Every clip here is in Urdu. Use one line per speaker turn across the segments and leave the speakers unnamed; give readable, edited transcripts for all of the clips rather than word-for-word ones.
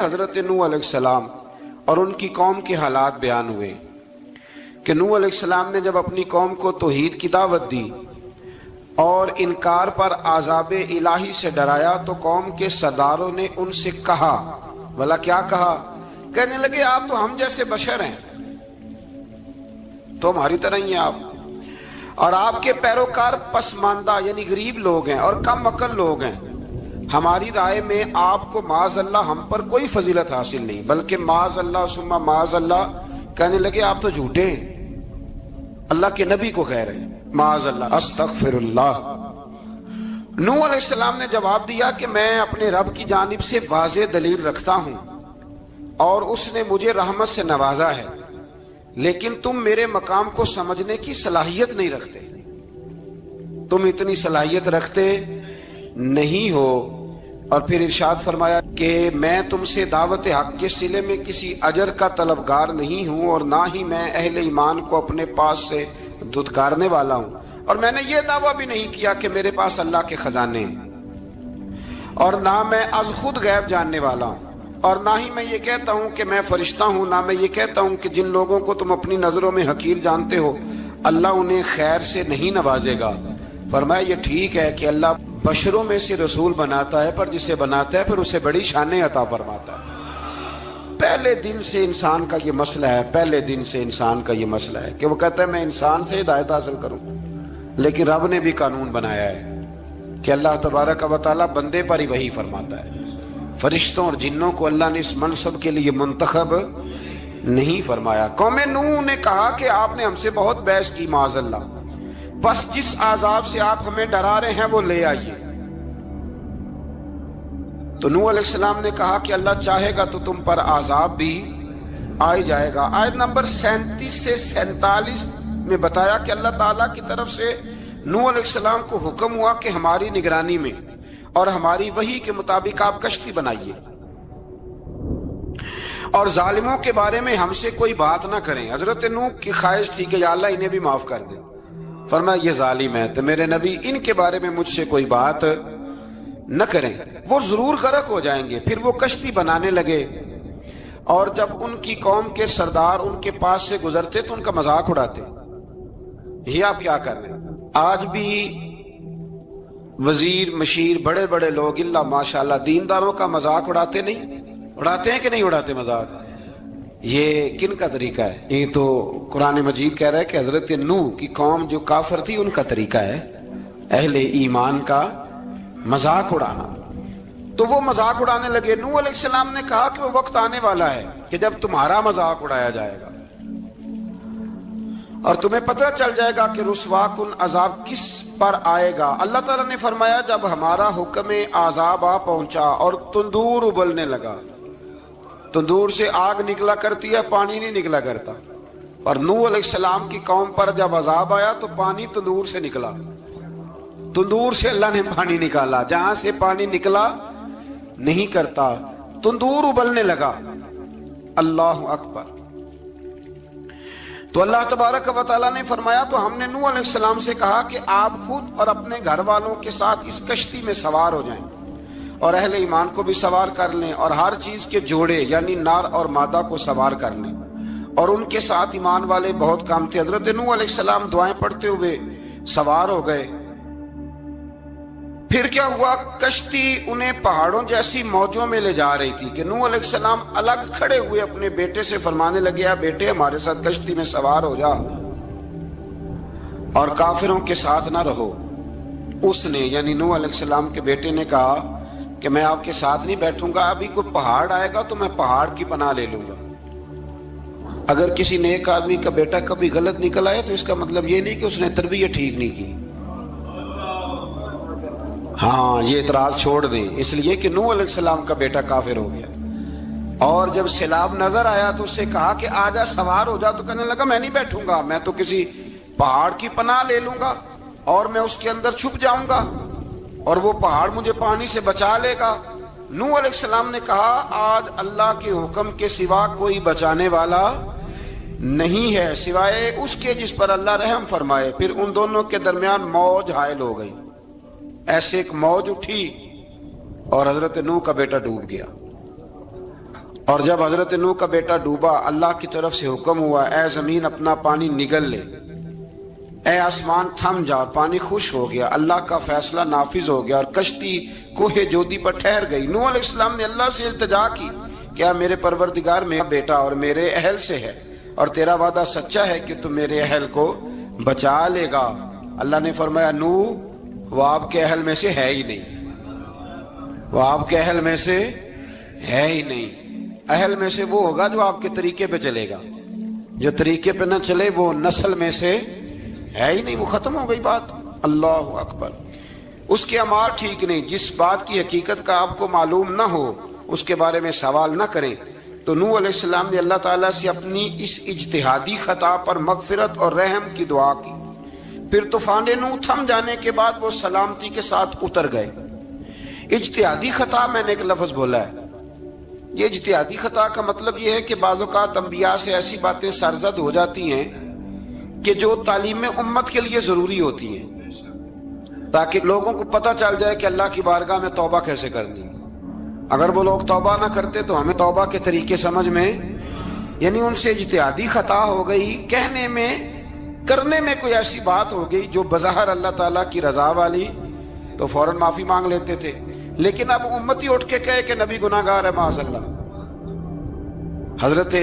حضرت نوح علیہ السلام اور ان کی قوم کے حالات بیان ہوئے کہ نوح علیہ السلام نے جب اپنی قوم کو توحید کی دعوت دی اور انکار پر عذاب الہی سے ڈرایا تو قوم کے سرداروں نے ان سے کہا، بھلا کیا کہا؟ کہنے لگے آپ تو ہم جیسے بشر ہیں، تو ہماری طرح ہی ہیں آپ، اور آپ کے پیروکار پسماندہ یعنی غریب لوگ ہیں اور کم عقل لوگ ہیں۔ ہماری رائے میں آپ کو معاذ اللہ ہم پر کوئی فضیلت حاصل نہیں، بلکہ معاذ اللہ ثم معاذ اللہ۔ کہنے لگے آپ تو جھوٹے ہیں، اللہ کے نبی کو کہہ رہے ہیں معاذ اللہ، استغفر اللہ۔ نوح علیہ السلام نے جواب دیا کہ میں اپنے رب کی جانب سے واضح دلیل رکھتا ہوں اور اس نے مجھے رحمت سے نوازا ہے، لیکن تم میرے مقام کو سمجھنے کی صلاحیت نہیں رکھتے، تم اتنی صلاحیت رکھتے نہیں ہو۔ اور پھر ارشاد فرمایا کہ میں تم سے دعوت حق کے صلے میں کسی اجر کا طلبگار نہیں ہوں، اور نہ ہی میں اہل ایمان کو اپنے پاس سے دھتکارنے والا ہوں، اور میں نے یہ دعویٰ بھی نہیں کیا کہ میرے پاس اللہ کے خزانے ہیں، اور نہ میں از خود غیب جاننے والا ہوں، اور نہ ہی میں یہ کہتا ہوں کہ میں فرشتہ ہوں، نہ میں یہ کہتا ہوں کہ جن لوگوں کو تم اپنی نظروں میں حقیر جانتے ہو اللہ انہیں خیر سے نہیں نوازے گا۔ فرمایا یہ ٹھیک ہے کہ اللہ بشروں میں سے رسول بناتا ہے، پر جسے بناتا ہے پھر اسے بڑی شانیں عطا فرماتا ہے۔ پہلے دن سے انسان کا یہ مسئلہ ہے، پہلے دن سے انسان کا یہ مسئلہ ہے کہ وہ کہتا ہے میں انسان سے ہدایت حاصل کروں، لیکن رب نے بھی قانون بنایا ہے کہ اللہ تبارک و تعالیٰ بندے پر ہی وحی فرماتا ہے، فرشتوں اور جنوں کو اللہ نے اس منصب کے لیے منتخب نہیں فرمایا۔ قوم نوح نے کہا کہ آپ نے ہم سے بہت بحث کی معاذ اللہ، بس جس عذاب سے آپ ہمیں ڈرا رہے ہیں وہ لے آئیے۔ تو نوح علیہ السلام نے کہا کہ اللہ چاہے گا تو تم پر عذاب بھی آ جائے گا۔ آیت نمبر 37 سے 47 میں بتایا کہ اللہ تعالیٰ کی طرف سے نوح علیہ السلام کو حکم ہوا کہ ہماری نگرانی میں اور ہماری وحی کے مطابق آپ کشتی بنائیے، اور ظالموں کے بارے میں ہم سے کوئی بات نہ کریں۔ حضرت نوح کی خواہش تھی کہ یا اللہ انہیں بھی معاف کر دے، فرمایا یہ ظالم ہے تو میرے نبی ان کے بارے میں مجھ سے کوئی بات نہ کریں، وہ ضرور غرق ہو جائیں گے۔ پھر وہ کشتی بنانے لگے، اور جب ان کی قوم کے سردار ان کے پاس سے گزرتے تو ان کا مذاق اڑاتے۔ یہ آپ کیا کر رہے ہیں؟ آج بھی وزیر مشیر بڑے بڑے لوگ اللہ ماشاءاللہ دینداروں کا مذاق اڑاتے نہیں؟ اڑاتے ہیں کہ نہیں اڑاتے مذاق؟ یہ کن کا طریقہ ہے؟ یہ تو قرآن مجید کہہ رہا ہے کہ حضرت نوح کی قوم جو کافر تھی ان کا طریقہ ہے اہل ایمان کا مذاق اڑانا۔ تو وہ مذاق اڑانے لگے۔ نوح علیہ السلام نے کہا کہ وہ وقت آنے والا ہے کہ جب تمہارا مذاق اڑایا جائے گا اور تمہیں پتہ چل جائے گا کہ رسوا کن عذاب کس پر آئے گا۔ اللہ تعالیٰ نے فرمایا جب ہمارا حکم عذاب آ پہنچا اور تندور ابلنے لگا، تندور سے آگ نکلا کرتی ہے، پانی نہیں نکلا کرتا، اور نوح علیہ السلام کی قوم پر جب عذاب آیا تو پانی تندور سے نکلا، تندور سے اللہ نے پانی نکالا، جہاں سے پانی نکلا نہیں کرتا، تندور ابلنے لگا۔ اللہ اکبر۔ تو اللہ تبارک و تعالیٰ نے فرمایا تو ہم نے نوح علیہ السلام سے کہا کہ آپ خود اور اپنے گھر والوں کے ساتھ اس کشتی میں سوار ہو جائیں، اور اہل ایمان کو بھی سوار کر لیں، اور ہر چیز کے جوڑے یعنی نر اور مادہ کو سوار کر لیں۔ اور ان کے ساتھ ایمان والے بہت کم تھے۔ حضرت نوح علیہ السلام دعائیں پڑھتے ہوئے سوار ہو گئے۔ پھر کیا ہوا؟ کشتی انہیں پہاڑوں جیسی موجوں میں لے جا رہی تھی کہ نوح علیہ السلام الگ کھڑے ہوئے اپنے بیٹے سے فرمانے لگے بیٹے ہمارے ساتھ کشتی میں سوار ہو جا اور کافروں کے ساتھ نہ رہو۔ اس نے یعنی نوح علیہ السلام کے بیٹے نے کہا کہ میں آپ کے ساتھ نہیں بیٹھوں گا، ابھی کوئی پہاڑ آئے گا تو میں پہاڑ کی پناہ لے لوں گا۔ اگر کسی نیک آدمی کا بیٹا کبھی غلط نکل آئے تو اس کا مطلب یہ نہیں کہ اس نے تربیت ٹھیک نہیں کی، ہاں یہ اعتراض چھوڑ دیں، اس لیے کہ نوح علیہ السلام کا بیٹا کافر ہو گیا، اور جب سیلاب نظر آیا تو اس سے کہا کہ آجا سوار ہو جا، تو کہنے لگا میں نہیں بیٹھوں گا، میں تو کسی پہاڑ کی پناہ لے لوں گا اور میں اس کے اندر چھپ جاؤں گا اور وہ پہاڑ مجھے پانی سے بچا لے گا۔ نوح علیہ السلام نے کہا آج اللہ کے حکم کے سوا کوئی بچانے والا نہیں ہے سوائے اس کے جس پر اللہ رحم فرمائے۔ پھر ان دونوں کے درمیان موج حائل ہو گئی، ایسے ایک موج اٹھی اور حضرت نوح کا بیٹا ڈوب گیا۔ اور جب حضرت نوح کا بیٹا ڈوبا، اللہ کی طرف سے حکم ہوا اے زمین اپنا پانی نگل لے، اے آسمان تھم جا، پانی خوش ہو گیا، اللہ کا فیصلہ نافذ ہو گیا اور کشتی کوہ جودی پر ٹھہر گئی۔ نوح علیہ السلام نے اللہ سے التجا کی، کیا میرے پروردگار میرا بیٹا اور میرے اہل سے ہے اور تیرا وعدہ سچا ہے کہ تم میرے اہل کو بچا لے گا؟ اللہ نے فرمایا نوح وہ آپ کے اہل میں سے ہے ہی نہیں، وہ آپ کے اہل میں سے ہے ہی نہیں۔ اہل میں سے وہ ہوگا جو آپ کے طریقے پہ چلے گا، جو طریقے پہ نہ چلے وہ نسل میں سے ہے ہی نہیں، وہ ختم ہو گئی بات۔ اللہ اکبر۔ اس کے اعمال ٹھیک نہیں، جس بات کی حقیقت کا آپ کو معلوم نہ ہو اس کے بارے میں سوال نہ کریں۔ تو نوح علیہ السلام نے اللہ تعالیٰ سے اپنی اس اجتہادی خطا پر مغفرت اور رحم کی دعا کی۔ پھر طوفان نوح تھم جانے کے بعد وہ سلامتی کے ساتھ اتر گئے۔ اجتہادی خطا میں نے ایک لفظ بولا ہے، یہ اجتہادی خطا کا مطلب یہ ہے کہ بعض اوقات انبیاء سے ایسی باتیں سرزد ہو جاتی ہیں کہ جو تعلیم امت کے لیے ضروری ہوتی ہیں، تاکہ لوگوں کو پتہ چل جائے کہ اللہ کی بارگاہ میں توبہ کیسے کرنی۔ اگر وہ لوگ توبہ نہ کرتے تو ہمیں توبہ کے طریقے سمجھ میں، یعنی ان سے اجتہادی خطا ہو گئی، کہنے میں کرنے میں کوئی ایسی بات ہو گئی جو بظاہر اللہ تعالیٰ کی رضا والی، تو فوراً معافی مانگ لیتے تھے۔ لیکن اب امتی اٹھ کے کہے کہ نبی گناہ گار ہے معاذ اللہ۔ حضرت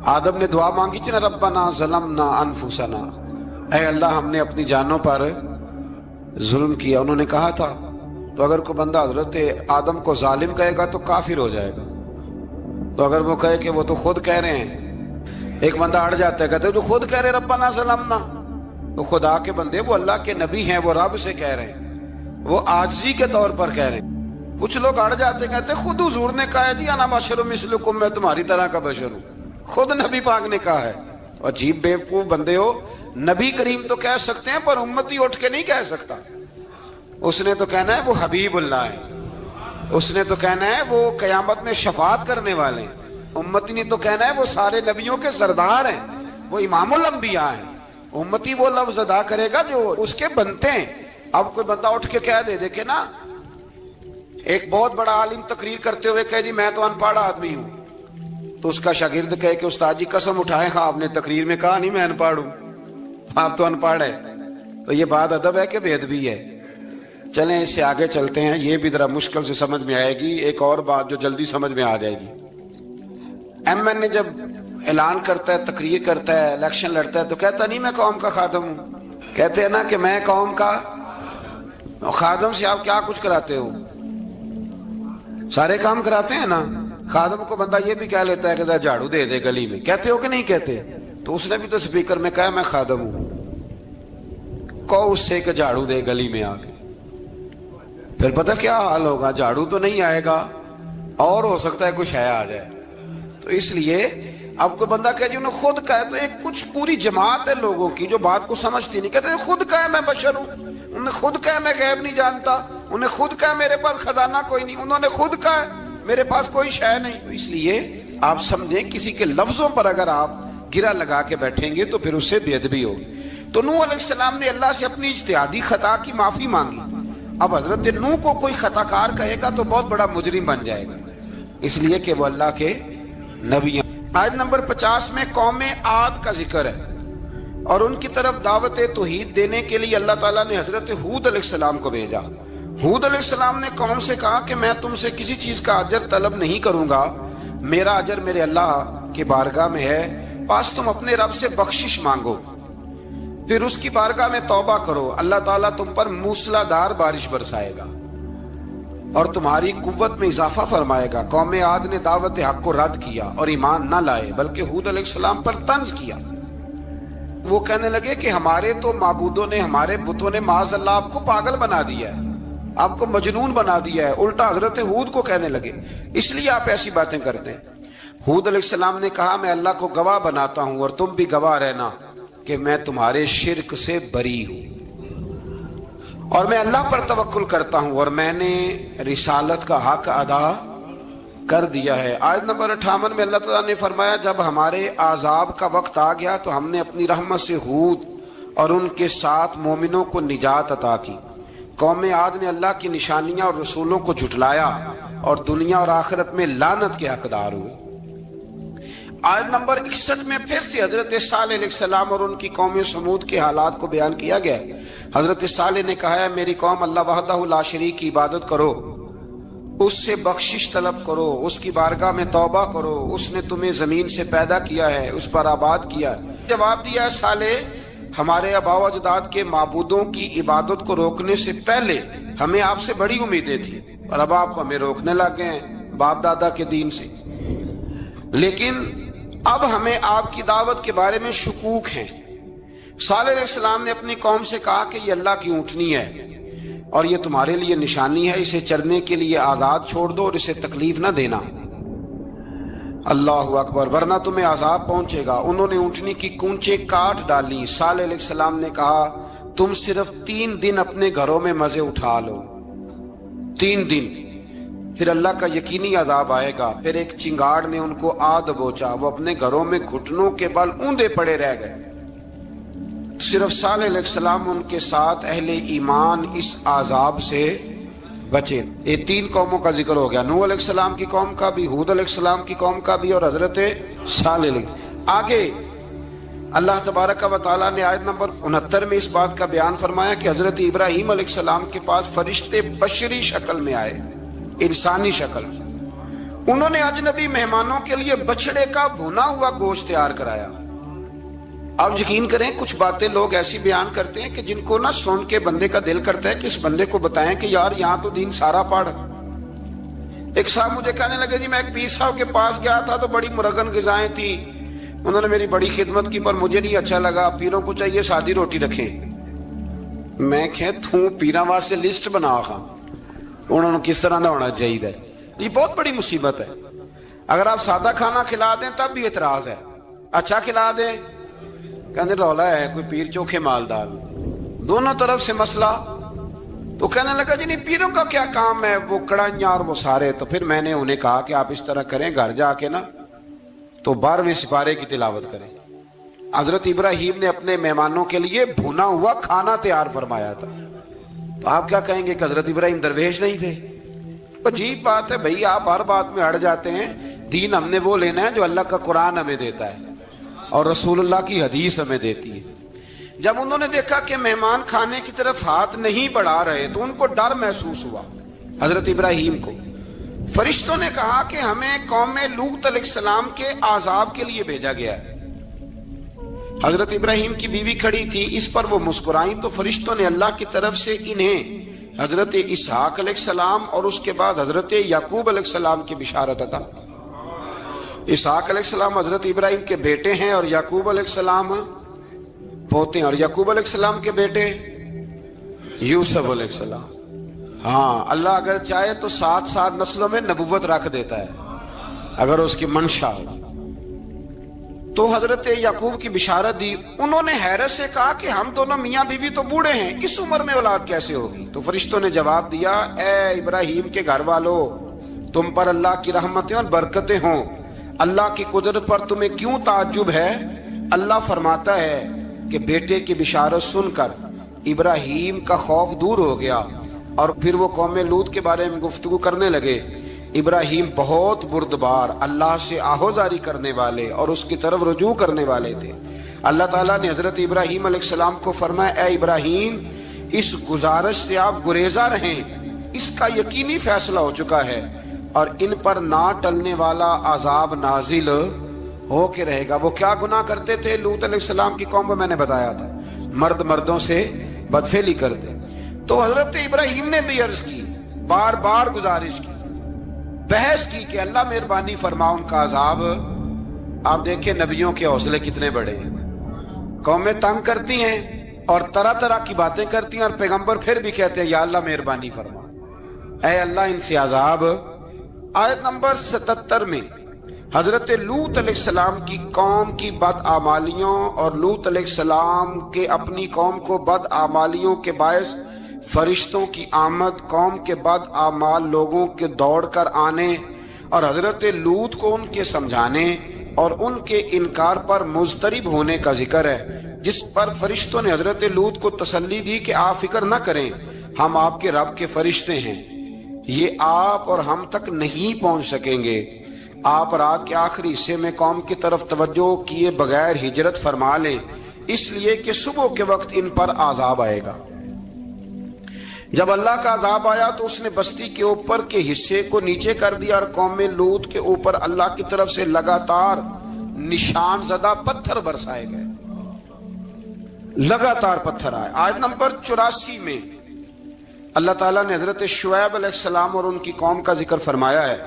آدم نے دعا مانگی تھی نا، ربنا ظلمنا انفسنا، اے اللہ ہم نے اپنی جانوں پر ظلم کیا، انہوں نے کہا تھا۔ تو اگر کوئی بندہ حضرت آدم کو ظالم کہے گا تو کافر ہو جائے گا، تو اگر وہ کہے کہ وہ تو خود کہہ رہے ہیں، ایک بندہ اڑ جاتا ہے کہتے ہیں تو خود کہہ رہے ربنا ظلمنا، تو خدا کے بندے وہ اللہ کے نبی ہیں، وہ رب سے کہہ رہے ہیں، وہ عاجزی کے طور پر کہہ رہے ہیں۔ کچھ لوگ اڑ جاتے کہتے ہیں خود حضور نے کہا ہے جی انا بشر مثلکم، میں تمہاری طرح کا بشر ہوں، خود نبی پاک نے کہا ہے۔ عجیب بیوقوف بندے ہو، نبی کریم تو کہہ سکتے ہیں پر امتی اٹھ کے نہیں کہہ سکتا۔ اس نے تو کہنا ہے وہ حبیب اللہ ہے، اس نے تو کہنا ہے وہ قیامت میں شفاعت کرنے والے ہیں، امتی نے تو کہنا ہے وہ سارے نبیوں کے سردار ہیں، وہ امام الانبیاء ہیں۔ امتی وہ لفظ ادا کرے گا جو اس کے بنتے ہیں۔ اب کوئی بندہ اٹھ کے کہہ دے، دیکھے نا ایک بہت بڑا عالم تقریر کرتے ہوئے کہے جی میں تو ان پڑھ آدمی ہوں، تو اس کا شاگرد کہے کہ استاد جی قسم اٹھائے ہاں آپ نے تقریر میں کہا نہیں میں ان پڑھ ہوں، آپ تو ان پڑھ ہے۔ تو یہ بات ادب ہے کہ بے ادبی ہے؟ چلیں اس سے آگے چلتے ہیں، یہ بھی ذرا مشکل سے سمجھ میں آئے گی، ایک اور بات جو جلدی سمجھ میں آ جائے گی۔ ایم این اے جب اعلان کرتا ہے، تقریر کرتا ہے، الیکشن لڑتا ہے تو کہتا نہیں میں قوم کا خادم ہوں، کہتے ہیں نا کہ میں قوم کا خادم سے آپ کیا کچھ کراتے ہو؟ سارے کام کراتے ہیں نا۔ خادم کو بندہ یہ بھی کہہ لیتا ہے کہ جھاڑو دے دے گلی میں، کہتے ہو کہ نہیں کہتے؟ تو اس نے بھی تو سپیکر میں کہا میں خادم ہوں، کہو اس سے کہ جھاڑو دے گلی میں آ کے، پھر پتہ کیا حال ہوگا؟ جھاڑو تو نہیں آئے گا اور ہو سکتا ہے کچھ ہے آ جائے۔ تو اس لیے اب کوئی بندہ کہے جی انہوں خود کہا ہے، تو ایک کچھ پوری جماعت ہے لوگوں کی جو بات کو سمجھتی نہیں، کہتے ہیں خود کہا ہے میں بشر ہوں، انہوں نے خود کہا میں غیب نہیں جانتا، انہوں نے خود کہا میرے پاس خزانہ کوئی نہیں، انہوں نے خود کہا میرے پاس کوئی شے نہیں۔ تو اس لیے آپ سمجھیں کسی کے لفظوں پر اگر آپ گرا لگا کے بیٹھیں گے تو پھر اس سے بے ادبی ہوگی۔ تو نوح علیہ السلام نے اللہ سے اپنی اجتہادی خطا کی معافی مانگی۔ اب حضرت نوح کو کوئی خطا کار کہے گا تو بہت بڑا مجرم بن جائے گا، اس لیے کہ وہ اللہ کے نبی ہیں۔ آیت نمبر 50 میں قوم عاد کا ذکر ہے اور ان کی طرف دعوت توحید دینے کے لیے اللہ تعالیٰ نے حضرت ہود علیہ السلام کو بھیجا۔ ہود علیہ السلام نے قوم سے کہا کہ میں تم سے کسی چیز کا اجر طلب نہیں کروں گا، میرا اجر میرے اللہ کی بارگاہ میں ہے، بس تم اپنے رب سے بخشش مانگو، پھر اس کی بارگاہ میں توبہ کرو، اللہ تعالیٰ تم پر موسلا دار بارش برسائے گا اور تمہاری قوت میں اضافہ فرمائے گا۔ قوم عاد نے دعوت حق کو رد کیا اور ایمان نہ لائے، بلکہ ہود علیہ السلام پر طنز کیا۔ وہ کہنے لگے کہ ہمارے تو معبودوں نے، ہمارے بتوں نے معاذ اللہ آپ کو پاگل بنا دیا ہے، آپ کو مجنون بنا دیا ہے، الٹا حضرت ہود کو کہنے لگے، اس لیے آپ ایسی باتیں کرتے ہیں۔ ہود علیہ السلام نے کہا میں اللہ کو گواہ بناتا ہوں اور تم بھی گواہ رہنا کہ میں تمہارے شرک سے بری ہوں اور میں اللہ پر توکل کرتا ہوں اور میں نے رسالت کا حق ادا کر دیا ہے۔ آیت نمبر 58 میں اللہ تعالیٰ نے فرمایا جب ہمارے عذاب کا وقت آ گیا تو ہم نے اپنی رحمت سے ہود اور ان کے ساتھ مومنوں کو نجات عطا کی۔ قوم عاد نے اللہ کی نشانیاں اور رسولوں کو جھٹلایا اور دنیا اور آخرت میں لعنت کے حقدار ہوئے۔ آیت نمبر 61 میں پھر سے حضرت صالح علیہ السلام اور ان کی قوم سمود کے حالات کو بیان کیا گیا۔ حضرت صالح نے کہا ہے میری قوم اللہ وحدہ لا شریک کی عبادت کرو، اس سے بخشش طلب کرو، اس کی بارگاہ میں توبہ کرو، اس نے تمہیں زمین سے پیدا کیا ہے، اس پر آباد کیا ہے۔ جواب دیا ہے صالح ہمارے آباء و اجداد کے معبودوں کی عبادت کو روکنے سے پہلے ہمیں آپ سے بڑی امیدیں تھیں، اور اب آپ ہمیں روکنے لگ گئے ہیں باپ دادا کے دین سے، لیکن اب ہمیں آپ کی دعوت کے بارے میں شکوک ہیں۔ صالح علیہ السلام نے اپنی قوم سے کہا کہ یہ اللہ کی اونٹنی ہے اور یہ تمہارے لیے نشانی ہے، اسے چرنے کے لیے آزاد چھوڑ دو اور اسے تکلیف نہ دینا، اللہ اکبر، ورنہ تمہیں عذاب پہنچے گا۔ انہوں نے اونٹنی کی کونچیں کاٹ ڈالی۔ صالح علیہ السلام نے کہا تم صرف 3 دن اپنے گھروں میں مزے اٹھا لو، 3 دن، پھر اللہ کا یقینی عذاب آئے گا۔ پھر ایک چنگاڑ نے ان کو آ دبوچا، وہ اپنے گھروں میں گھٹنوں کے بل اوندے پڑے رہ گئے۔ صرف صالح علیہ السلام ان کے ساتھ اہل ایمان اس عذاب سے بچے۔ یہ 3 قوموں کا ذکر ہو گیا، نوح علیہ السلام کی قوم کا بھی، ہود علیہ السلام کی قوم کا بھی، اور حضرت صالح علیہ۔ آگے اللہ تبارک و تعالیٰ نے آیت نمبر 69 میں اس بات کا بیان فرمایا کہ حضرت ابراہیم علیہ السلام کے پاس فرشتے بشری شکل میں آئے، انسانی شکل۔ انہوں نے اجنبی مہمانوں کے لیے بچڑے کا بھونا ہوا گوشت تیار کرایا۔ آپ یقین کریں کچھ باتیں لوگ ایسی بیان کرتے ہیں کہ جن کو نہ سن کے بندے کا دل کرتا ہے کہ اس بندے کو بتائیں کہ یار یہاں تو دین سارا پڑھ۔ ایک صاحب مجھے کہنے لگے جی میں ایک پیر صاحب کے پاس گیا تھا تو بڑی مرغن غذائیں تھیں، انہوں نے میری بڑی خدمت کی پر مجھے نہیں اچھا لگا، پیروں کو چاہیے سادی روٹی رکھیں۔ میں کہ تو پیراں واسطے لسٹ بنا خاں انہوں نے کس طرح نہ ہونا چاہیے۔ یہ بہت بڑی مصیبت ہے، اگر آپ سادہ کھانا کھلا دیں تب بھی اعتراض ہے، اچھا کھلا دیں کہنے رولا ہے کوئی پیر چوکھے مالدار، دونوں طرف سے مسئلہ۔ تو کہنے لگا جی نہیں پیروں کا کیا کام ہے، وہ کڑائیاں اور وہ سارے۔ تو پھر میں نے انہیں کہا کہ آپ اس طرح کریں گھر جا کے نا تو 12ویں سپارے کی تلاوت کریں۔ حضرت ابراہیم نے اپنے مہمانوں کے لیے بھونا ہوا کھانا تیار فرمایا تھا۔ تو آپ کیا کہیں گے کہ حضرت ابراہیم درویش نہیں تھے؟ عجیب بات ہے بھائی، آپ ہر بات میں اڑ جاتے ہیں۔ دین ہم نے وہ لینا ہے جو اللہ کا قرآن ہمیں دیتا ہے اور رسول اللہ کی حدیث ہمیں دیتی ہے۔ جب انہوں نے دیکھا کہ مہمان کھانے کی طرف ہاتھ نہیں بڑھا رہے تو ان کو ڈر محسوس ہوا حضرت ابراہیم کو۔ فرشتوں نے کہا کہ ہمیں قوم لوط علیہ السلام کے عذاب کے لیے بھیجا گیا ہے۔ حضرت ابراہیم کی بیوی کھڑی تھی، اس پر وہ مسکرائیں تو فرشتوں نے اللہ کی طرف سے انہیں حضرت اسحاق علیہ السلام اور اس کے بعد حضرت یعقوب علیہ السلام کی بشارت عطا۔ اسحاق علیہ السلام حضرت ابراہیم کے بیٹے ہیں اور یعقوب علیہ السلام پوتے ہیں، اور یعقوب علیہ السلام کے بیٹے یوسف علیہ السلام۔ ہاں اللہ اگر چاہے تو 7 نسلوں میں نبوت رکھ دیتا ہے اگر اس کی منشا ہو۔ تو حضرت یعقوب کی بشارت دی۔ انہوں نے حیرت سے کہا کہ ہم دونوں میاں بیوی تو بوڑھے ہیں، اس عمر میں اولاد کیسے ہوگی؟ تو فرشتوں نے جواب دیا اے ابراہیم کے گھر والوں، تم پر اللہ کی رحمتیں اور برکتیں ہوں، اللہ کی قدرت پر تمہیں کیوں تعجب ہے؟ اللہ فرماتا ہے کہ بیٹے کی بشارت سن کر ابراہیم کا خوف دور ہو گیا اور پھر وہ قوم لوط کے بارے میں گفتگو کرنے لگے۔ ابراہیم بہت بردبار، اللہ سے آہوزاری کرنے والے اور اس کی طرف رجوع کرنے والے تھے۔ اللہ تعالیٰ نے حضرت ابراہیم علیہ السلام کو فرمایا اے ابراہیم اس گزارش سے آپ گریزہ رہیں، اس کا یقینی فیصلہ ہو چکا ہے اور ان پر نہ ٹلنے والا عذاب نازل ہو کے رہے گا۔ وہ کیا گناہ کرتے تھے لوط علیہ السلام کی قوم کو میں نے بتایا تھا، مرد مردوں سے بدفعلی کرتے۔ تو حضرت ابراہیم نے بھی عرض کی، بار بار گزارش کی، بحث کی کہ اللہ مہربانی فرما ان کا عذاب۔ آپ دیکھیں نبیوں کے حوصلے کتنے بڑے ہیں، قومیں تنگ کرتی ہیں اور طرح طرح کی باتیں کرتی ہیں اور پیغمبر پھر بھی کہتے ہیں یا اللہ مہربانی فرما، اے اللہ ان سے عذاب۔ آیت نمبر 77 میں حضرت لوط علیہ السلام کی قوم کی بدعمالیوں اور لوط علیہ السلام کے اپنی قوم کو بدعمالیوں کے باعث فرشتوں کی آمد، قوم کے بدعمال لوگوں کے دوڑ کر آنے اور حضرت لوط کو ان کے سمجھانے اور ان کے انکار پر مضطرب ہونے کا ذکر ہے، جس پر فرشتوں نے حضرت لوط کو تسلی دی کہ آپ فکر نہ کریں، ہم آپ کے رب کے فرشتے ہیں، یہ آپ اور ہم تک نہیں پہنچ سکیں گے۔ آپ رات کے آخری حصے میں قوم کی طرف توجہ کیے بغیر ہجرت فرما لیں، اس لیے کہ صبح کے وقت ان پر عذاب آئے گا۔ جب اللہ کا عذاب آیا تو اس نے بستی کے اوپر کے حصے کو نیچے کر دیا اور قوم لوط کے اوپر اللہ کی طرف سے لگاتار نشان زدہ پتھر برسائے گئے، لگاتار پتھر آئے۔ آیت نمبر 84 میں اللہ تعالیٰ نے حضرت شعیب علیہ السلام اور ان کی قوم کا ذکر فرمایا ہے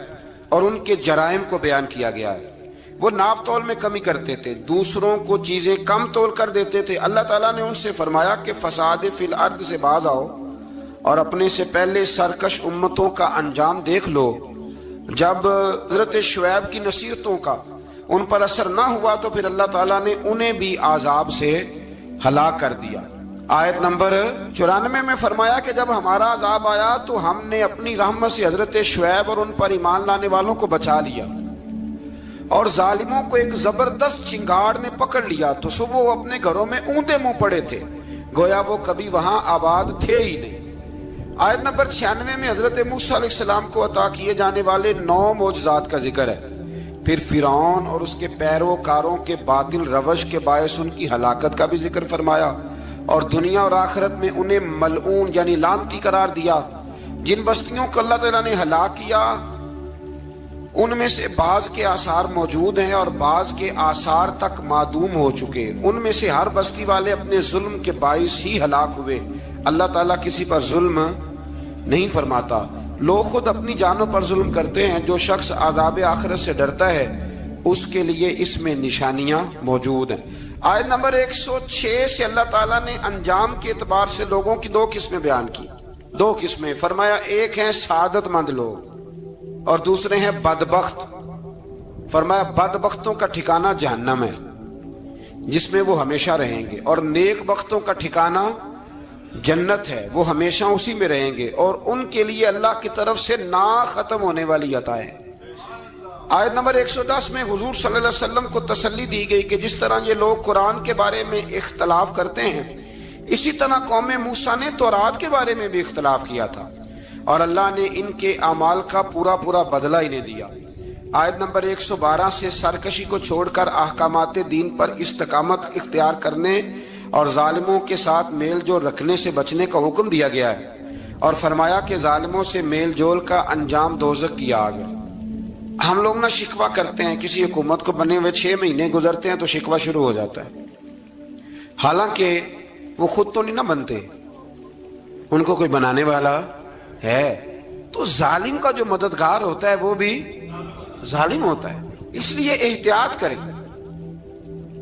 اور ان کے جرائم کو بیان کیا گیا ہے۔ وہ ناپ تول میں کمی کرتے تھے، دوسروں کو چیزیں کم تول کر دیتے تھے۔ اللہ تعالیٰ نے ان سے فرمایا کہ فساد فی الارض سے باز آؤ اور اپنے سے پہلے سرکش امتوں کا انجام دیکھ لو۔ جب حضرت شعیب کی نصیحتوں کا ان پر اثر نہ ہوا تو پھر اللہ تعالیٰ نے انہیں بھی عذاب سے ہلاک کر دیا۔ آیت نمبر 94 میں فرمایا کہ جب ہمارا عذاب آیا تو ہم نے اپنی رحمت سے حضرت شعیب اور ان پر ایمان لانے والوں کو بچا لیا، اور ظالموں کو ایک زبردست چنگاڑ نے پکڑ لیا تو صبح وہ اپنے گھروں میں اوندے منہ پڑے تھے، گویا وہ کبھی وہاں آباد تھے ہی نہیں۔ آیت نمبر 96 میں حضرت موسیٰ علیہ السلام کو عطا کیے جانے والے 9 معجزات کا ذکر ہے۔ پھر فرعون اور اس کے پیروکاروں کے باطل روش کے باعث ان کی ہلاکت کا بھی ذکر فرمایا، اور دنیا اور آخرت میں انہیں ملعون یعنی لعنتی قرار دیا۔ جن بستیوں کو اللہ تعالیٰ نے ہلاک کیا ان میں سے بعض کے آثار موجود ہیں اور بعض کے آثار تک معدوم ہو چکے۔ ان میں سے ہر بستی والے اپنے ظلم کے باعث ہی ہلاک ہوئے۔ اللہ تعالیٰ کسی پر ظلم نہیں فرماتا، لوگ خود اپنی جانوں پر ظلم کرتے ہیں۔ جو شخص عذاب آخرت سے ڈرتا ہے اس کے لیے اس میں نشانیاں موجود ہیں۔ آیت نمبر 106 سے اللہ تعالیٰ نے انجام کے اعتبار سے لوگوں کی 2 قسمیں بیان کی۔ 2 قسمیں فرمایا، ایک ہیں سعادت مند لوگ اور دوسرے ہیں بدبخت۔ فرمایا بدبختوں کا ٹھکانہ جہنم ہے جس میں وہ ہمیشہ رہیں گے، اور نیک بختوں کا ٹھکانہ جنت ہے، وہ ہمیشہ اسی میں رہیں گے، اور ان کے لیے اللہ کی طرف سے نا ختم ہونے والی عطائیں۔ آیت نمبر 110 میں حضور صلی اللہ علیہ وسلم کو تسلی دی گئی کہ جس طرح یہ لوگ قرآن کے بارے میں اختلاف کرتے ہیں، اسی طرح قوم موسیٰ نے تورات کے بارے میں بھی اختلاف کیا تھا، اور اللہ نے ان کے اعمال کا پورا بدلہ انہیں دیا۔ آیت نمبر 112 سے سرکشی کو چھوڑ کر احکامات دین پر استقامت اختیار کرنے اور ظالموں کے ساتھ میل جول رکھنے سے بچنے کا حکم دیا گیا ہے، اور فرمایا کہ ظالموں سے میل جول کا انجام دوزخ کی آگ ہے۔ ہم لوگ نہ شکوہ کرتے ہیں، کسی حکومت کو بنے ہوئے 6 مہینے گزرتے ہیں تو شکوہ شروع ہو جاتا ہے، حالانکہ وہ خود تو نہیں نہ بنتے، ان کو کوئی بنانے والا ہے۔ تو ظالم کا جو مددگار ہوتا ہے وہ بھی ظالم ہوتا ہے، اس لیے احتیاط کریں۔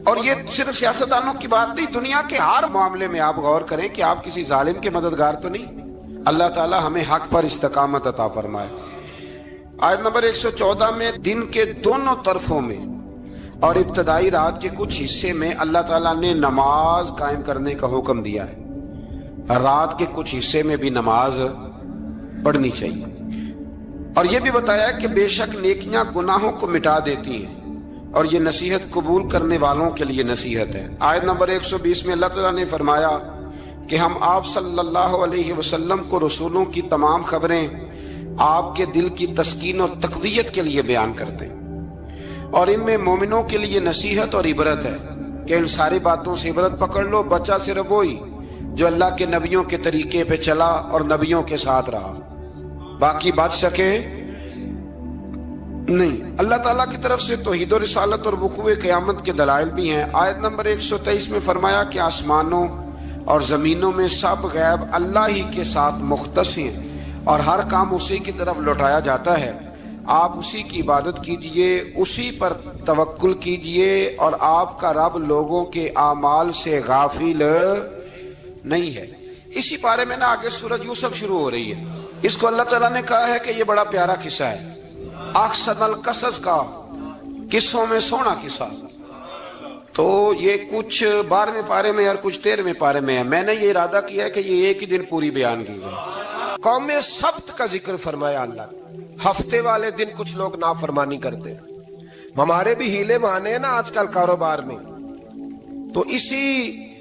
اور یہ صرف سیاستدانوں کی بات نہیں، دنیا کے ہر معاملے میں آپ غور کریں کہ آپ کسی ظالم کے مددگار تو نہیں۔ اللہ تعالی ہمیں حق پر استقامت عطا فرمائے۔ آیت نمبر 114 میں دن کے دونوں طرفوں میں اور ابتدائی رات کے کچھ حصے میں اللہ تعالیٰ نے نماز قائم کرنے کا حکم دیا ہے۔ رات کے کچھ حصے میں بھی نماز پڑھنی چاہیے، اور یہ بھی بتایا کہ بے شک نیکیاں گناہوں کو مٹا دیتی ہیں، اور یہ نصیحت قبول کرنے والوں کے لیے نصیحت ہے۔ آیت نمبر 120 میں اللہ تعالیٰ نے فرمایا کہ ہم آپ صلی اللہ علیہ وسلم کو رسولوں کی تمام خبریں آپ کے دل کی تسکین اور تقویت کے لیے بیان کرتے ہیں، اور ان میں مومنوں کے لیے نصیحت اور عبرت ہے کہ ان ساری باتوں سے عبرت پکڑ لو۔ بچہ صرف وہی جو اللہ کے نبیوں کے طریقے پہ چلا اور نبیوں کے ساتھ رہا، باقی بچ سکے نہیں۔ اللہ تعالیٰ کی طرف سے توحید و رسالت اور وقوع قیامت کے دلائل بھی ہیں۔ آیت نمبر 123 میں فرمایا کہ آسمانوں اور زمینوں میں سب غیب اللہ ہی کے ساتھ مختص ہیں، اور ہر کام اسی کی طرف لوٹایا جاتا ہے۔ آپ اسی کی عبادت کیجئے، اسی پر توکل کیجئے، اور آپ کا رب لوگوں کے اعمال سے غافل نہیں ہے۔ اسی بارے میں آگے سورۃ یوسف شروع ہو رہی ہے۔ اس کو اللہ تعالیٰ نے کہا ہے کہ یہ بڑا پیارا قصہ ہے، احسن القصص کا، قصوں میں سونا قصہ۔ تو یہ کچھ 12ویں پارے میں اور کچھ 13ویں پارے میں ہے۔ میں نے یہ ارادہ کیا ہے کہ یہ ایک ہی دن پوری بیان کی جائے۔ قوم سبت کا ذکر فرمایا اللہ نے۔ ہفتے والے دن کچھ لوگ نافرمانی کرتے، ہمارے بھی ہیلے بہانے ہیں نا آج کل کاروبار میں، تو اسی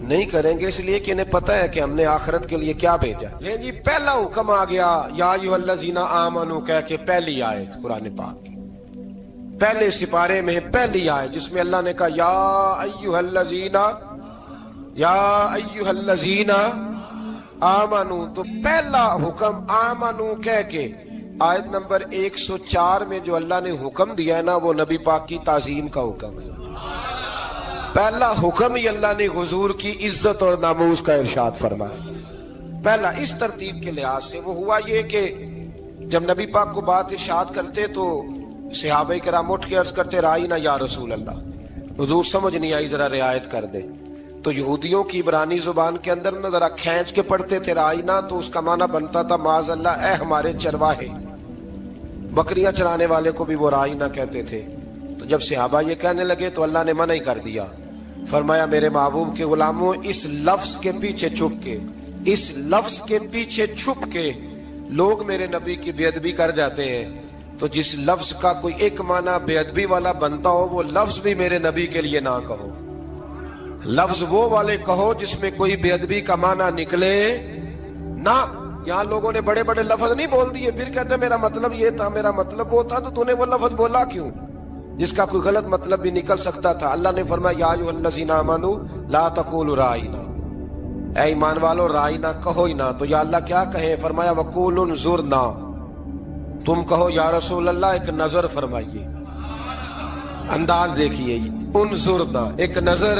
نہیں کریں گے، اس لیے کہ انہیں پتہ ہے کہ ہم نے آخرت کے لیے کیا بھیجا۔ لیکن جی پہلا حکم آ گیا یا ایھا الذین آمنوا کہہ کے، پہلی آیت قرآن پاک کی پہلے سپارے میں پہلی آیت جس میں اللہ نے کہا یا ایھا الذین آمنوا، تو پہلا حکم آمنوا کہہ کے آیت نمبر 104 میں جو اللہ نے حکم دیا ہے نا، وہ نبی پاک کی تعظیم کا حکم ہے۔ پہلا حکم ہی اللہ نے حضور کی عزت اور ناموس کا ارشاد فرمایا۔ پہلا اس ترتیب کے لحاظ سے وہ ہوا یہ کہ جب نبی پاک کو بات ارشاد کرتے تو صحابہ کرام اٹھ کے عرض کرتے رائینا یا رسول اللہ، حضور سمجھ نہیں آئی ذرا رعایت کر دے۔ تو یہودیوں کی عبرانی زبان کے اندر نہ ذرا کھینچ کے پڑھتے تھے رائینا، تو اس کا معنی بنتا تھا معاذ اللہ اے ہمارے چرواہے، بکریاں چرانے والے کو بھی وہ رائینا کہتے تھے۔ تو جب صحابہ یہ کہنے لگے تو اللہ نے منع ہی کر دیا، فرمایا میرے محبوب کے غلاموں، اس لفظ کے پیچھے چھپ کے، اس لفظ کے پیچھے چھپ کے لوگ میرے نبی کی بے ادبی کر جاتے ہیں، تو جس لفظ کا کوئی ایک معنی بے ادبی والا بنتا ہو وہ لفظ بھی میرے نبی کے لیے نہ کہو، لفظ وہ والے کہو جس میں کوئی بے ادبی کا معنی نکلے نہ۔ یہاں لوگوں نے بڑے بڑے لفظ نہیں بول دیے، پھر کہتے میرا مطلب یہ تھا، میرا مطلب وہ تھا، تو نے وہ لفظ بولا کیوں جس کا کوئی غلط مطلب بھی نکل سکتا تھا۔ اللہ نے فرمایا یا ایھا الذین آمنوا لا تقولوا رائینا، اے ایمان والو رائینا کہو ہی نہ۔ تو یا اللہ کیا کہیں؟ فرمایا وقولوا انظرنا، تم کہو یا رسول اللہ ایک نظر فرمائیے، انداز دیکھیے، انظرنا ایک نظر۔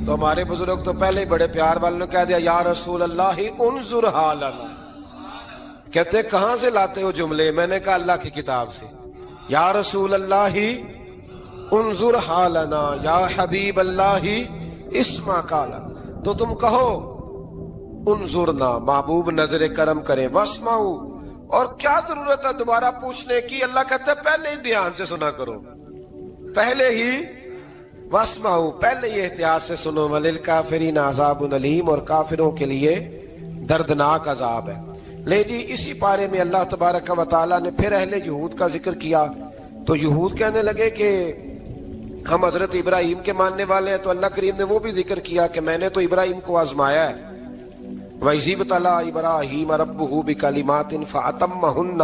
تو ہمارے بزرگ تو پہلے ہی بڑے پیار والوں نے کہہ دیا یا رسول اللہ انظر حالنا، کہتے کہاں سے لاتے ہو جملے؟ میں نے کہا اللہ کی کتاب سے، یا رسول اللہ انظر حالنا یا حبیب اللہ اسمع قالا، تو تم کہو انظرنا محبوب نظر کرم کرے، واسمعوا، اور کیا ضرورت ہے دوبارہ پوچھنے کی؟ اللہ کہتا ہے پہلے ہی دھیان سے سنا کرو، پہلے ہی واسمعوا، پہلے ہی احتیاط سے سنو، وللکافرین عذاب علیم، اور کافروں کے لیے دردناک عذاب ہے۔ لے جی اسی پارے میں اللہ تبارک و تعالیٰ نے پھر اہل یہود کا ذکر کیا، تو یہود کہنے لگے کہ ہم حضرت ابراہیم کے ماننے والے ہیں، تو اللہ کریم نے وہ بھی ذکر کیا کہ میں نے تو ابراہیم کو آزمایا ہے، وَإِذِ ابْتَلَىٰ إِبْرَاهِيمَ رَبُّهُ بِكَلِمَاتٍ فَأَتَمَّهُنَّ،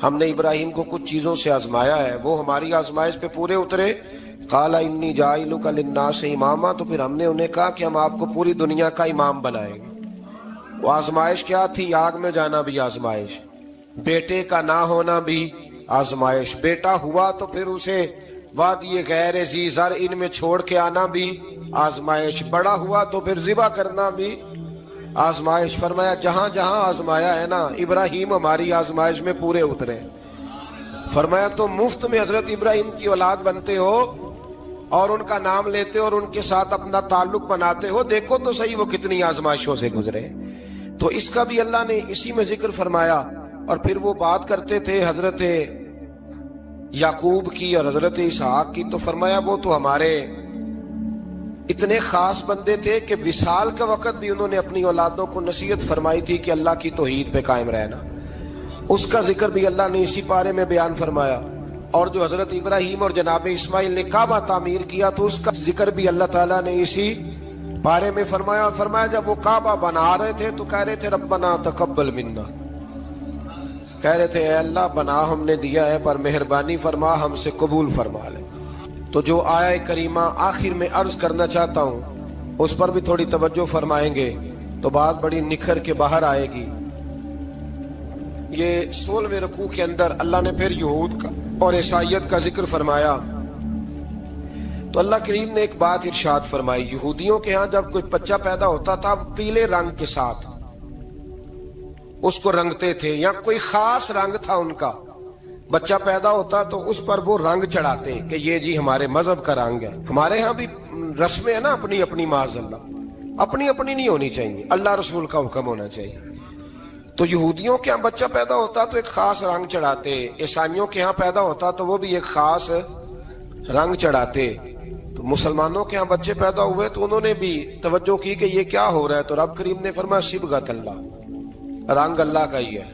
ہم نے ابراہیم کو کچھ چیزوں سے آزمایا ہے، وہ ہماری آزمائش پہ پورے اترے۔ قَالَ إِنِّي جَاعِلُكَ لِلنَّاسِ إِمَامًا، تو پھر ہم نے انہیں کہا کہ ہم آپ کو پوری دنیا کا امام بنائیں گے۔ وہ آزمائش کیا تھی؟ آگ میں جانا بھی آزمائش، بیٹے کا نہ ہونا بھی آزمائش، بیٹا ہوا تو پھر اسے وادی غیر ذی زرع ان میں چھوڑ کے آنا بھی آزمائش، بڑا ہوا تو پھر ذبح کرنا بھی آزمائش۔ فرمایا جہاں جہاں آزمایا ہے نا، ابراہیم ہماری آزمائش میں پورے اترے۔ فرمایا تم مفت میں حضرت ابراہیم کی اولاد بنتے ہو اور ان کا نام لیتے ہو اور ان کے ساتھ اپنا تعلق بناتے ہو، دیکھو تو صحیح وہ کتنی آزمائشوں سے گزرے۔ تو اس کا بھی اللہ نے اسی میں ذکر فرمایا۔ اور پھر وہ بات کرتے تھے حضرت یعقوب کی اور حضرت اسحاق کی، تو فرمایا وہ تو ہمارے اتنے خاص بندے تھے کہ وصال کا وقت بھی انہوں نے اپنی اولادوں کو نصیحت فرمائی تھی کہ اللہ کی توحید پہ قائم رہنا، اس کا ذکر بھی اللہ نے اسی پارے میں بیان فرمایا۔ اور جو حضرت ابراہیم اور جناب اسماعیل نے کعبہ تعمیر کیا تو اس کا ذکر بھی اللہ تعالیٰ نے اسی بارے میں فرمایا۔ فرمایا جب وہ کعبہ بنا رہے تھے تو کہہ رہے تھے ربنا تقبل منا، کہہ رہے تھے اے اللہ بنا ہم نے دیا ہے پر مہربانی فرما ہم سے قبول فرما لے۔ تو جو آیہ کریمہ آخر میں عرض کرنا چاہتا ہوں اس پر بھی تھوڑی توجہ فرمائیں گے تو بات بڑی نکھر کے باہر آئے گی۔ یہ 16ویں رکوع کے اندر اللہ نے پھر یہود کا اور عیسائیت کا ذکر فرمایا، تو اللہ کریم نے ایک بات ارشاد فرمائی، یہودیوں کے ہاں جب کوئی بچہ پیدا ہوتا تھا پیلے رنگ کے ساتھ اس کو رنگتے تھے، یا کوئی خاص رنگ تھا ان کا، بچہ پیدا ہوتا تو اس پر وہ رنگ چڑھاتے کہ یہ جی ہمارے مذہب کا رنگ ہے۔ ہمارے ہاں بھی رسمیں ہیں نا اپنی اپنی، معاذ اللہ اپنی اپنی نہیں ہونی چاہیے، اللہ رسول کا حکم ہونا چاہیے۔ تو یہودیوں کے ہاں بچہ پیدا ہوتا تو ایک خاص رنگ چڑھاتے، عیسائیوں کے ہاں پیدا ہوتا تو وہ بھی ایک خاص رنگ چڑھاتے۔ تو مسلمانوں کے ہاں بچے پیدا ہوئے تو انہوں نے بھی توجہ کی کہ یہ کیا ہو رہا ہے، تو رب کریم نے فرمایا صبغۃ اللہ، رنگ اللہ کا ہی ہے۔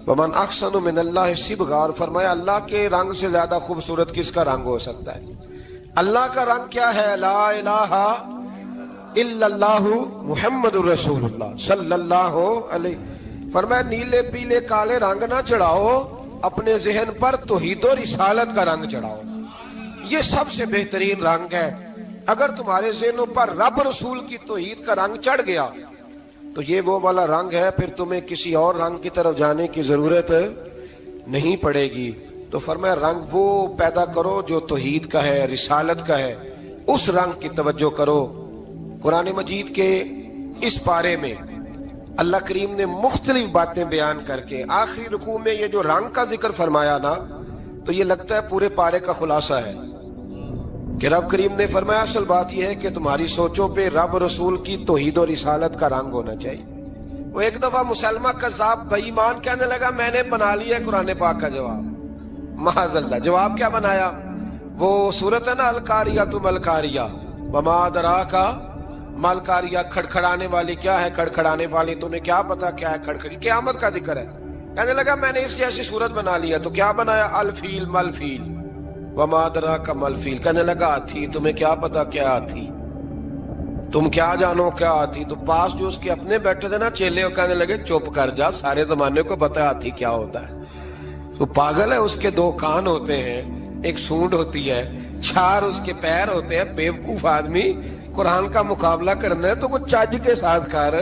ومن احسن من اللہ صبغہ، اور فرمایا اللہ کے رنگ سے زیادہ خوبصورت کس کا رنگ ہو سکتا ہے؟ اللہ کا رنگ کیا ہے؟ لا الہ الا اللہ محمد رسول اللہ صلی اللہ علیہ. فرمایا نیلے پیلے کالے رنگ نہ چڑھاؤ، اپنے ذہن پر توحید و رسالت کا رنگ چڑھاؤ. یہ سب سے بہترین رنگ ہے. اگر تمہارے ذہنوں پر رب رسول کی توحید کا رنگ چڑھ گیا تو یہ وہ والا رنگ ہے، پھر تمہیں کسی اور رنگ کی طرف جانے کی ضرورت نہیں پڑے گی. تو فرمایا رنگ وہ پیدا کرو جو توحید کا ہے، رسالت کا ہے، اس رنگ کی توجہ کرو. قرآن مجید کے اس پارے میں اللہ کریم نے مختلف باتیں بیان کر کے آخری رکوع میں یہ جو رنگ کا ذکر فرمایا نا، تو یہ لگتا ہے پورے پارے کا خلاصہ ہے کہ رب کریم نے فرمایا اصل بات یہ ہے کہ تمہاری سوچوں پہ رب رسول کی توحید و رسالت کا رنگ ہونا چاہیے. وہ ایک دفعہ مسلمہ کذاب بے ایمان کہنے لگا میں نے بنا لیا ہے قرآن پاک کا جواب. معاذ اللہ. جواب کیا بنایا؟ وہ سورت ہے نا القاریہ تم القاریہ وما ادراک ما القاریہ، کھڑکھڑانے والی کیا ہے، کھڑکھڑانے والی تمہیں کیا پتا کیا ہے کھڑکھڑی، قیامت کا ذکر ہے. کہنے لگا میں نے اس جیسی صورت بنا لیا. تو کیا بنایا؟ الفیل ملفیل وما ادراک ما الفیل. کہنے لگا ہاتھی، تمہیں کیا پتا کیا ہاتھی، تم کیا جانو کیا ہاتھی. تو پاس جو اس کے اپنے بیٹھے تھے نا چیلے، وہ کہنے لگے چپ کر جا، سارے زمانے کو پتا ہاتھی کیا ہوتا ہے. تو پاگل ہے، اس کے دو کان ہوتے ہیں، ایک سونڈ ہوتی ہے، چار اس کے پیر ہوتے ہیں. بیوقوف آدمی قرآن کا مقابلہ کرنا ہے تو کچھ چج کے ساتھ کر،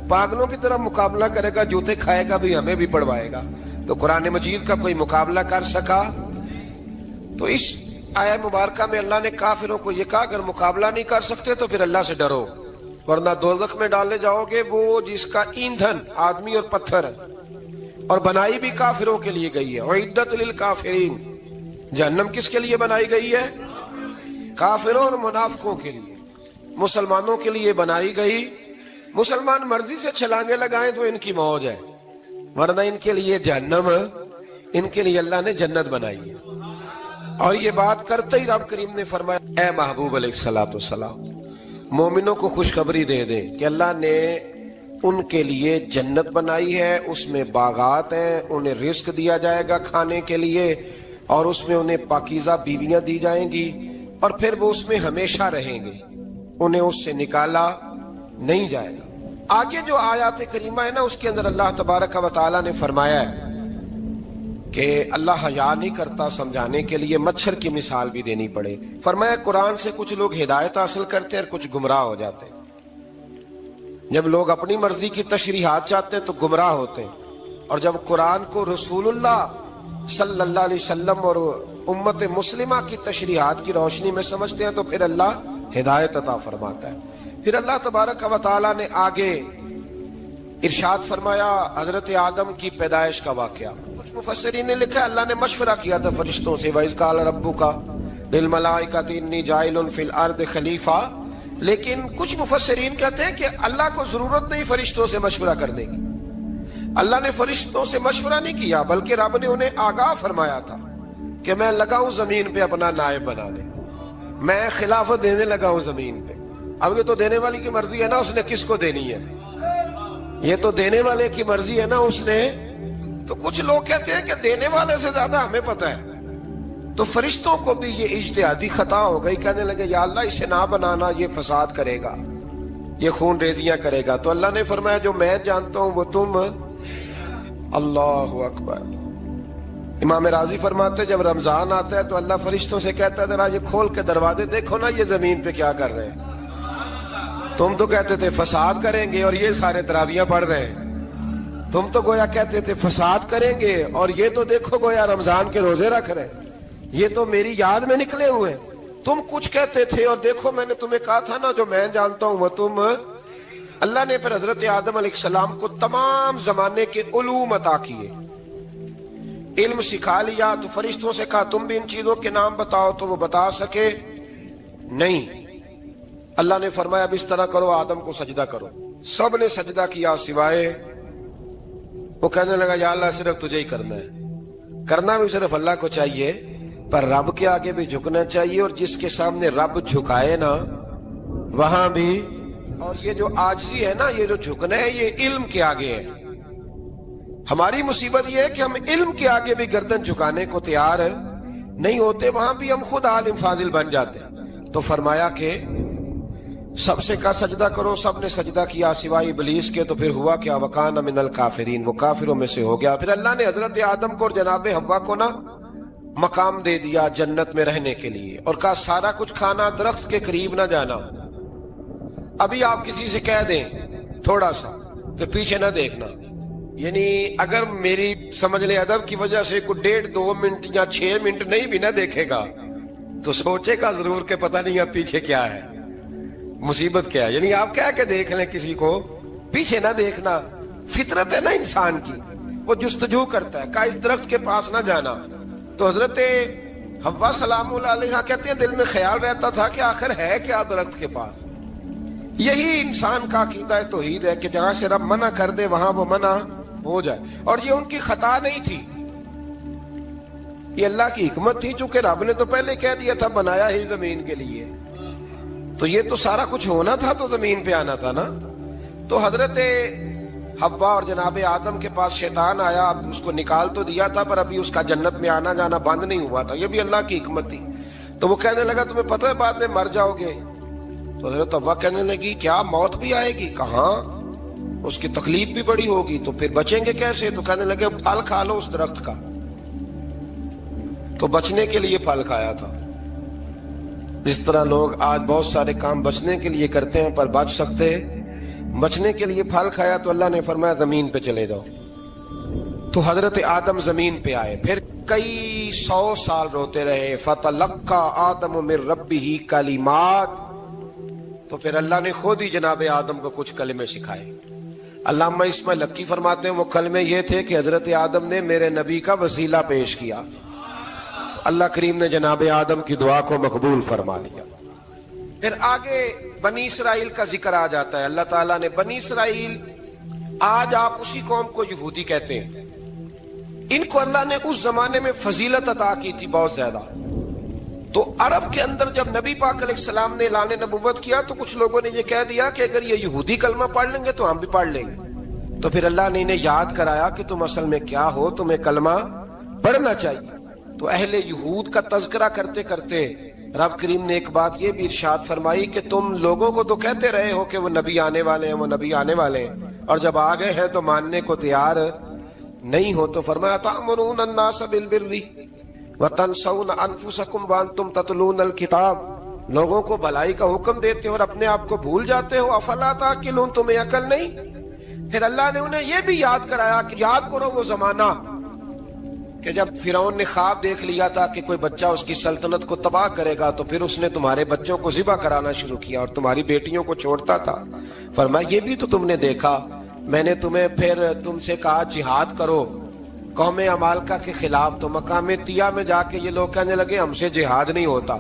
پاگلوں کی طرح مقابلہ کرے گا، جوتے کھائے گا بھی، ہمیں بھی پڑھوائے گا. تو قرآن مجید کا کوئی مقابلہ کر سکا؟ تو اس آیہ مبارکہ میں اللہ نے کافروں کو یہ کہا اگر مقابلہ نہیں کر سکتے تو پھر اللہ سے ڈرو، ورنہ دوزخ میں ڈالے جاؤ گے، وہ جس کا ایندھن آدمی اور پتھر ہے، اور بنائی بھی کافروں کے لیے گئی ہے. اعدت للکافرین. جہنم کس کے لیے بنائی گئی ہے؟ کافروں اور منافقوں کے لیے. مسلمانوں کے لیے بنائی گئی. مسلمان مرضی سے چھلانگے لگائیں تو ان کی موج ہے، ورنہ ان کے لیے جہنم، ان کے لیے اللہ نے جنت بنائی ہے. اور یہ بات کرتے ہی رب کریم نے فرمایا اے محبوب علیہ الصلوۃ والسلام مومنوں کو خوشخبری دے دیں کہ اللہ نے ان کے لیے جنت بنائی ہے، اس میں باغات ہیں، انہیں رزق دیا جائے گا کھانے کے لیے، اور اس میں انہیں پاکیزہ بیویاں دی جائیں گی، اور پھر وہ اس میں ہمیشہ رہیں گے، انہیں اس سے نکالا نہیں جائے گا. آگے جو آیات کریمہ ہے نا، اس کے اندر اللہ تبارک و تعالیٰ نے فرمایا ہے کہ اللہ حیا نہیں کرتا سمجھانے کے لیے مچھر کی مثال بھی دینی پڑے. فرمایا قرآن سے کچھ لوگ ہدایت حاصل کرتے ہیں اور کچھ گمراہ ہو جاتے ہیں. جب لوگ اپنی مرضی کی تشریحات چاہتے ہیں تو گمراہ ہوتے ہیں، اور جب قرآن کو رسول اللہ صلی اللہ علیہ وسلم اور امت مسلمہ کی تشریحات کی روشنی میں سمجھتے ہیں تو پھر اللہ ہدایت عطا فرماتا ہے. پھر اللہ تبارک و تعالیٰ نے آگے ارشاد فرمایا حضرت آدم کی پیدائش کا واقعہ. کچھ مفسرین نے لکھا اللہ نے مشورہ کیا تھا فرشتوں سے، وَإِذْ قَالَ رَبُّكَ لِلْمَلَائِكَةِ إِنِّي جَاعِلٌ فِي الْأَرْضِ خَلِيفَةً. لیکن کچھ مفسرین کہتے ہیں کہ اللہ کو ضرورت نہیں فرشتوں سے مشورہ کرنے کی. اللہ نے فرشتوں سے مشورہ نہیں کیا، بلکہ رب نے انہیں آگاہ فرمایا تھا کہ میں لگا ہوں زمین پہ اپنا نائب بنانے، میں خلافت دینے لگا ہوں زمین پہ. اب یہ تو دینے والی کی مرضی ہے نا، اس نے کس کو دینی ہے، یہ تو دینے والے کی مرضی ہے نا اس نے. تو کچھ لوگ کہتے ہیں کہ دینے والے سے زیادہ ہمیں پتہ ہے. تو فرشتوں کو بھی یہ اجتہادی خطا ہو گئی، کہنے لگے یا اللہ اسے نہ بنانا، یہ فساد کرے گا، یہ خون ریزیاں کرے گا. تو اللہ نے فرمایا جو میں جانتا ہوں وہ تم. اللہ اکبر. امام راضی فرماتے جب رمضان آتا ہے تو اللہ فرشتوں سے کہتا ہے ذرا یہ کھول کے دروازے دیکھو نا یہ زمین پہ کیا کر رہے ہیں. تم تو کہتے تھے فساد کریں گے اور یہ سارے تراویحیں پڑھ رہے ہیں. تم تو گویا کہتے تھے فساد کریں گے اور یہ تو دیکھو گویا رمضان کے روزے رکھ رہے ہیں. یہ تو میری یاد میں نکلے ہوئے. تم کچھ کہتے تھے اور دیکھو میں نے تمہیں کہا تھا نا جو میں جانتا ہوں وہ تم. اللہ نے پھر حضرت آدم علیہ السلام کو تمام زمانے کے علوم عطا کیے، علم سکھا لیا. تو فرشتوں سے کہا تم بھی ان چیزوں کے نام بتاؤ، تو وہ بتا سکے نہیں. اللہ نے فرمایا اب اس طرح کرو آدم کو سجدہ کرو. سب نے سجدہ کیا سوائے وہ. کہنے لگا یا اللہ صرف تجھے ہی کرنا ہے. کرنا بھی صرف اللہ کو چاہیے، پر رب کے آگے بھی جھکنا چاہیے، اور جس کے سامنے رب جھکائے نا وہاں بھی. اور یہ جو عاجزی ہے نا، یہ جو جھکنا ہے، یہ علم کے آگے ہے. ہماری مصیبت یہ ہے کہ ہم علم کے آگے بھی گردن جھکانے کو تیار نہیں ہوتے، وہاں بھی ہم خود عالم فاضل بن جاتے. تو فرمایا کہ سب سے کہا سجدہ کرو، سب نے سجدہ کیا سوائے ابلیس کے، تو پھر ہوا کیا؟ وکان من الکافرین، وہ کافروں میں سے ہو گیا۔ پھر اللہ نے حضرت آدم کو اور جناب حوا کو نا مقام دے دیا جنت میں رہنے کے لیے، اور کہا سارا کچھ کھانا، درخت کے قریب نہ جانا۔ ابھی آپ کسی سے کہہ دیں تھوڑا سا تو پیچھے نہ دیکھنا، یعنی اگر میری سمجھ لیں ادب کی وجہ سے کوئی 1.5-2 منٹ یا 6 منٹ نہیں بھی نہ دیکھے گا تو سوچے گا ضرور کہ پتہ نہیں اب پیچھے کیا ہے، مصیبت کیا ہے۔ یعنی آپ کہہ کے دیکھ لیں کسی کو، پیچھے نہ دیکھنا، فطرت ہے نا انسان کی، وہ جستجو کرتا ہے، کہا اس درخت کے پاس نہ جانا۔ تو حضرت حوا سلام اللہ علیہ کہتے ہیں دل میں خیال رہتا تھا کہ آخر ہے کیا درخت کے پاس۔ یہی انسان کا عقیدہ توحید ہے کہ جہاں سے رب منع کر دے وہاں وہ منع ہو جائے، اور یہ ان کی خطا نہیں تھی، یہ اللہ کی حکمت تھی، چونکہ رب نے تو پہلے کہہ دیا تھا بنایا ہی زمین کے لیے، تو یہ تو سارا کچھ ہونا تھا تو زمین پہ آنا تھا نا۔ تو حضرت حوا اور جناب آدم کے پاس شیطان آیا، اس کو نکال تو دیا تھا پر ابھی اس کا جنت میں آنا جانا بند نہیں ہوا تھا، یہ بھی اللہ کی حکمت تھی۔ تو وہ کہنے لگا تمہیں پتہ ہے بعد میں مر جاؤ گے؟ تو حضرت حوا کہنے لگی کیا موت بھی آئے گی؟ کہاں، اس کی تکلیف بھی بڑی ہوگی، تو پھر بچیں گے کیسے؟ تو کہنے لگے پھل کھا لو اس درخت کا، تو بچنے کے لیے پھل کھایا تھا۔ اس طرح لوگ آج بہت سارے کام بچنے کے لیے کرتے ہیں پر بچ سکتے، بچنے کے لیے پھل کھایا تو اللہ نے فرمایا زمین پہ چلے جاؤ۔ تو حضرت آدم زمین پہ آئے، پھر کئی 100 سال روتے رہے۔ فَتَلَقَّى آدَمُ مِن رَبِّهِ کَلِمَاتٍ، تو پھر اللہ نے خود ہی جناب آدم کو کچھ کلمے سکھائے۔ علامہ اسماعیل لکی فرماتے ہیں وہ کلمے یہ تھے کہ حضرت آدم نے میرے نبی کا وسیلہ پیش کیا، اللہ کریم نے جناب آدم کی دعا کو مقبول فرما لیا۔ پھر آگے بنی اسرائیل کا ذکر آ جاتا ہے۔ اللہ تعالیٰ نے بنی اسرائیل، آج آپ اسی قوم کو یہودی کہتے ہیں، ان کو اللہ نے اس زمانے میں فضیلت عطا کی تھی بہت زیادہ۔ تو عرب کے اندر جب نبی پاک علیہ السلام نے اعلان نبوت کیا تو کچھ لوگوں نے یہ کہہ دیا کہ اگر یہ یہودی کلمہ پڑھ لیں گے تو ہم بھی پڑھ لیں گے۔ تو پھر اللہ نے انہیں یاد کرایا کہ تم اصل میں کیا ہو، تمہیں کلمہ پڑھنا چاہیے۔ تو اہل یہود کا تذکرہ کرتے کرتے رب کریم نے ایک بات یہ بھی ارشاد فرمائی کہ تم لوگوں کو تو کہتے رہے ہو کہ وہ نبی آنے والے ہیں، وہ نبی آنے والے ہیں، اور جب آ گئے ہیں تو ماننے کو تیار نہیں ہو۔ تو فرمایا تأمرون الناس بالبر وتنسون انفسکم وانتم تتلون الکتاب، لوگوں کو بھلائی کا حکم دیتے ہو اور اپنے آپ کو بھول جاتے ہو، افلا تعقلون، تمہیں عقل نہیں؟ پھر اللہ نے انہیں یہ بھی یاد کرایا کہ یاد کرو وہ زمانہ کہ جب فرعون نے خواب دیکھ لیا تھا کہ کوئی بچہ اس کی سلطنت کو تباہ کرے گا، تو پھر اس نے تمہارے بچوں کو ذبح کرانا شروع کیا اور تمہاری بیٹیوں کو چھوڑتا تھا۔ فرمایا یہ بھی تو تم نے دیکھا، میں نے تمہیں پھر تم سے کہا جہاد کرو قوم عمالقہ کے خلاف، تو مقام طیہ میں جا کے یہ لوگ کہنے لگے ہم سے جہاد نہیں ہوتا۔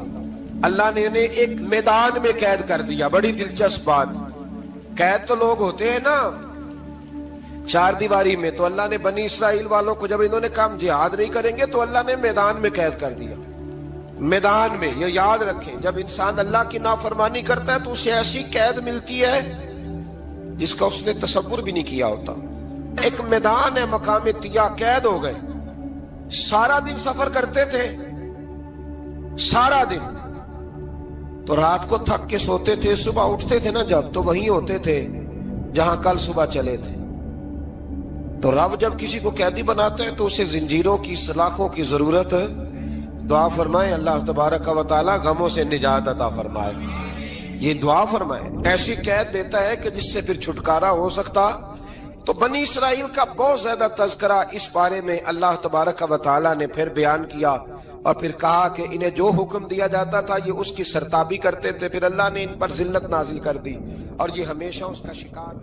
اللہ نے انہیں ایک میدان میں قید کر دیا۔ بڑی دلچسپ بات، قید تو لوگ ہوتے ہیں نا چار دیواری میں، تو اللہ نے بنی اسرائیل والوں کو جب انہوں نے کہا جہاد نہیں کریں گے تو اللہ نے میدان میں قید کر دیا۔ میدان میں، یہ یاد رکھیں، جب انسان اللہ کی نافرمانی کرتا ہے تو اسے ایسی قید ملتی ہے جس کا اس نے تصور بھی نہیں کیا ہوتا۔ ایک میدان ہے مقام طیہ، قید ہو گئے، سارا دن سفر کرتے تھے، سارا دن، تو رات کو تھک کے سوتے تھے، صبح اٹھتے تھے نا جب، تو وہیں ہوتے تھے جہاں کل صبح چلے تھے۔ تو رب جب کسی کو قیدی بناتا ہے تو اسے زنجیروں کی، سلاخوں کی ضرورت ہے۔ دعا فرمائے اللہ تبارک و تعالی غموں سے نجات عطا فرمائے، یہ دعا فرمائے، ایسی قید دیتا ہے کہ جس سے پھر چھٹکارا ہو سکتا۔ تو بنی اسرائیل کا بہت زیادہ تذکرہ اس بارے میں اللہ تبارک و تعالی نے پھر بیان کیا، اور پھر کہا کہ انہیں جو حکم دیا جاتا تھا یہ اس کی سرتابی کرتے تھے، پھر اللہ نے ان پر ذلت نازل کر دی اور یہ ہمیشہ اس کا شکار